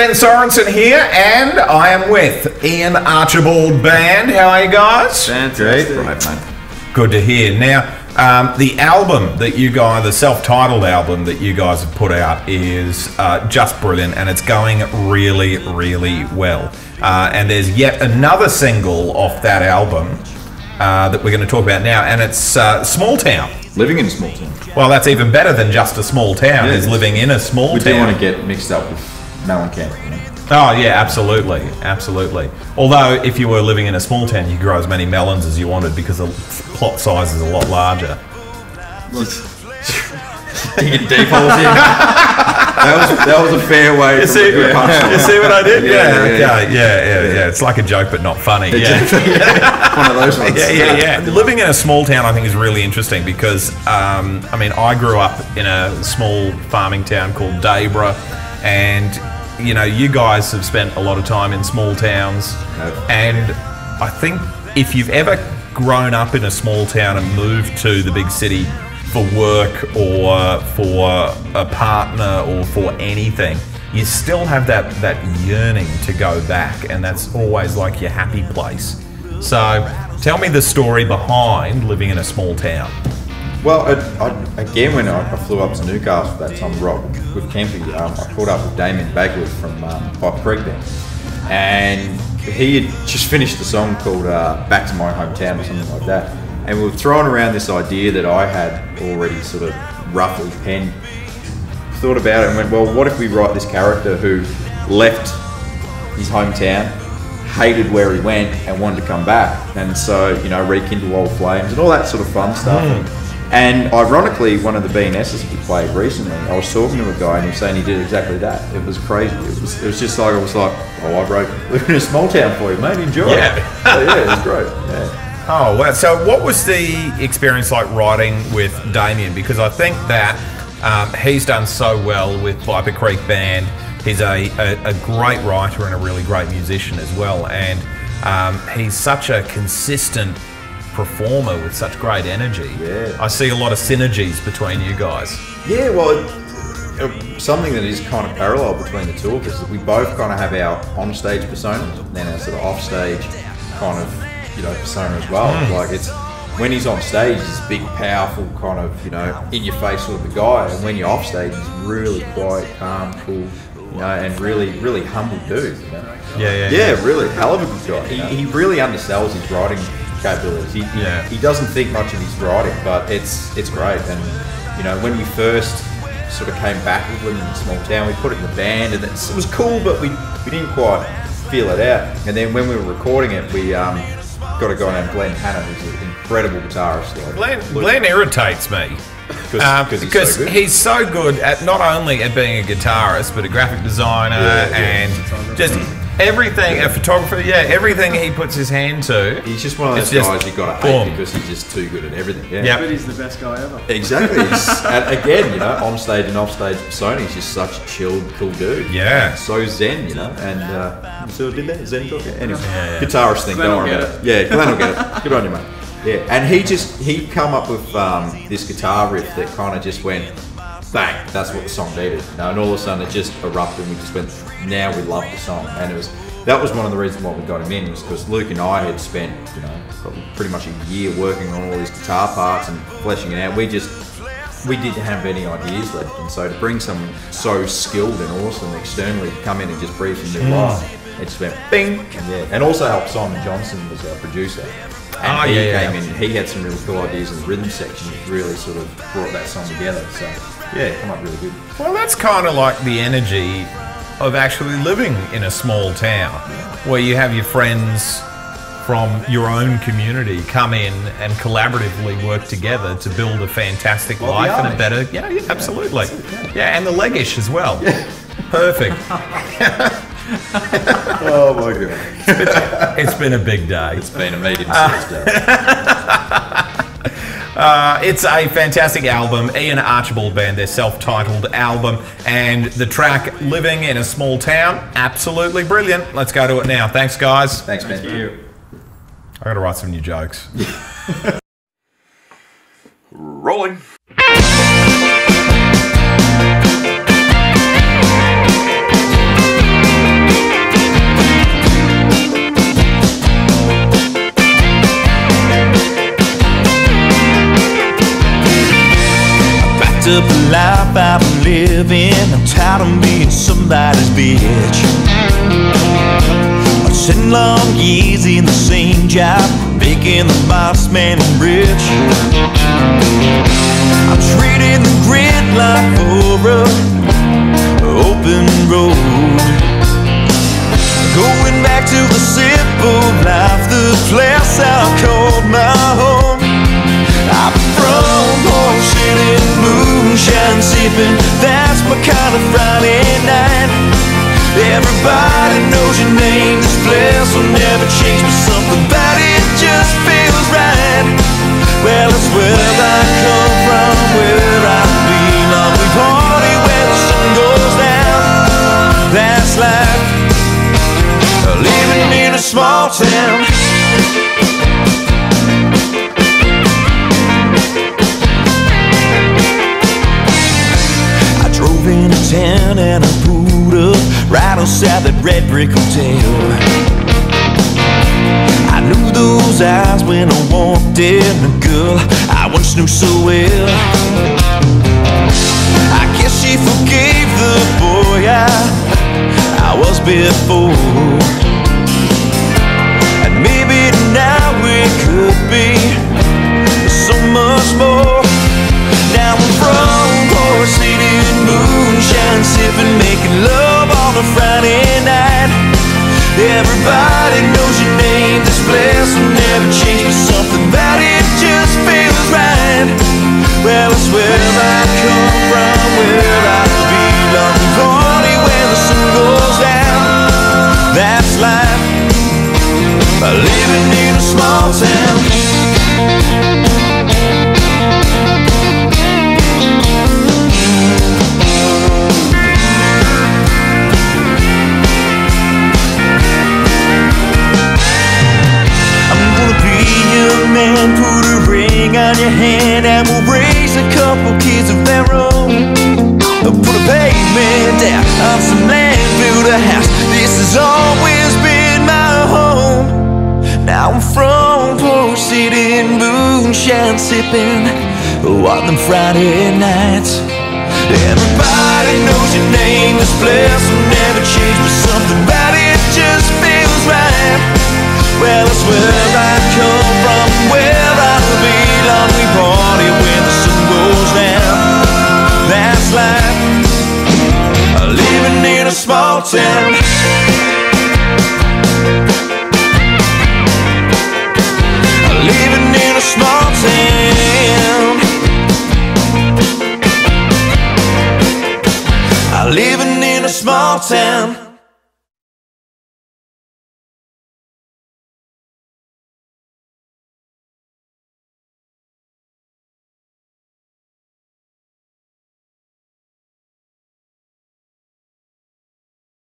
Ben Sorensen here, and I am with Iain Archibald Band. How are you guys? Fantastic. Right, mate. Good to hear. Now, the album that you guys, the self-titled album that you guys have put out is just brilliant, and it's going really, really well. And there's yet another single off that album that we're going to talk about now, and it's Small Town. Living in a small town. Well, that's even better than just a small town. Is living in a small town. We do want to get mixed up with Mellencamp, you know? Oh yeah, absolutely, absolutely. Although if you were living in a small town, you could grow as many melons as you wanted because the plot size is a lot larger. Digging deep holes in. That was a fair way. You see what I did? Yeah. It's like a joke, but not funny. Yeah. One of those ones. Yeah. Living in a small town, I think, is really interesting because, I mean, I grew up in a small farming town called Daybra, and you know, you guys have spent a lot of time in small towns, and I think if you've ever grown up in a small town and moved to the big city for work or for a partner or for anything, you still have that yearning to go back, and that's always like your happy place. So tell me the story behind living in a small town. Well, again, when I flew up to Newcastle that time with Kempy, I caught up with Damien Baguley from Pipe Creek Band, and he had just finished a song called Back to My Hometown or something like that, and we were throwing around this idea that I had already sort of roughly penned. Thought about it and went, well, what if we write this character who left his hometown, hated where he went, and wanted to come back, and so, you know, rekindle old flames and all that sort of fun stuff. And ironically, one of the BNSs we played recently, I was talking to a guy and he was saying he did exactly that. It was crazy. It was just like, I was like, oh, I wrote Living in a Small Town for you, mate, enjoy it. So, yeah, it was great. Yeah. Oh, wow. So what was the experience like writing with Damien? Because I think that he's done so well with Piper Creek Band. He's a great writer and a really great musician as well. And he's such a consistent performer with such great energy. Yeah. I see a lot of synergies between you guys. Yeah, well, something that is kind of parallel between the two of us is that we both kind of have our on-stage persona and then our sort of off-stage kind of, you know, persona as well. Like, it's when he's on stage, he's this big, powerful kind of, you know, in-your-face sort of a guy, and when you're off stage, he's really quiet, calm, cool, you know, and really, really humble dude. You know? Yeah, really, hell of a good guy. He really undersells his writing capabilities. He doesn't think much of his writing, but it's great. And you know, when we first sort of came back with Living in a Small Town, we put it in the band, and it was cool, but we didn't quite feel it out. And then when we were recording it, we got a guy named Glenn Hanna, who's an incredible guitarist. Glenn irritates me because he's so good at not only at being a guitarist, but a graphic designer and just everything, a photographer, everything he puts his hand to. He's just one of those guys you got to hate because he's just too good at everything. Yeah, but he's the best guy ever. Exactly. And again, you know, on stage and off stage persona, he's just such a chilled, cool dude. Yeah. So zen, you know. And so did that zen talk? Anyway, guitarist thing. Don't worry about it. Yeah, Glenn will get it. Good on you, mate. Yeah, and he'd come up with this guitar riff that kind of just went bang. That's what the song needed. You know, and all of a sudden it just erupted, and we just went, now we love the song. And that was one of the reasons why we got him in, was because Luke and I had spent, you know, probably pretty much a year working on all these guitar parts and fleshing it out. We didn't have any ideas left, and so to bring someone so skilled and awesome externally to come in and just breathe some new life, it just went bing. And also helped Simon Johnson was our producer. And he came in, he had some really cool ideas in the rhythm section, which really sort of brought that song together. So yeah, it came up really good. Well, that's kind of like the energy of actually living in a small town, where you have your friends from your own community come in and collaboratively work together to build a fantastic life and a better. Yeah, absolutely. Yeah, and the Leggish as well. Perfect. Oh my god. It's been a big day. It's been a medium-sized day. It's a fantastic album, Iain Archibald Band, their self-titled album, and the track Living in a Small Town, absolutely brilliant. Let's go to it now. Thanks, guys. Thanks, man. Thank you. I got to write some new jokes. Rolling. life I've been living. I'm tired of being somebody's bitch. 10 long years in the same job, making the boss man rich. I'm trading the grid life for a open road, going back to the simple life, the place I called my home. I'm from home, sitting, moonshine sipping. That's my kind of Friday night. Everybody knows your name. This place will never change, but something about it just feels right. Well, it's where I come from, where I belong. We party where the sun goes down. That's life, living in a small town. I drove into town and I pulled up right outside that red brick hotel. I knew those eyes when I walked in, the girl I once knew so well. I guess she forgave the boy I was before, and maybe now it could be so much more. Now I'm from Horse City in moonshine sipping, making love on a Friday night. Everybody knows your name. This place will never change, but something about it just feels right. Well, it's where I come from, where I belong. Party when the sun goes down. That's life, living in a small town. Put a ring on your hand and we'll raise a couple kids of their own. Put a pavement down on some land, build a house. This has always been my home. Now I'm from Port City in moonshine sipping on them Friday nights. Everybody knows your name. This place will never change, but something about it just feels right. Well, it's where I come from, where I belong. We party when the sun goes down. That's life, living in a small town. Living in a small town. Living in a small town.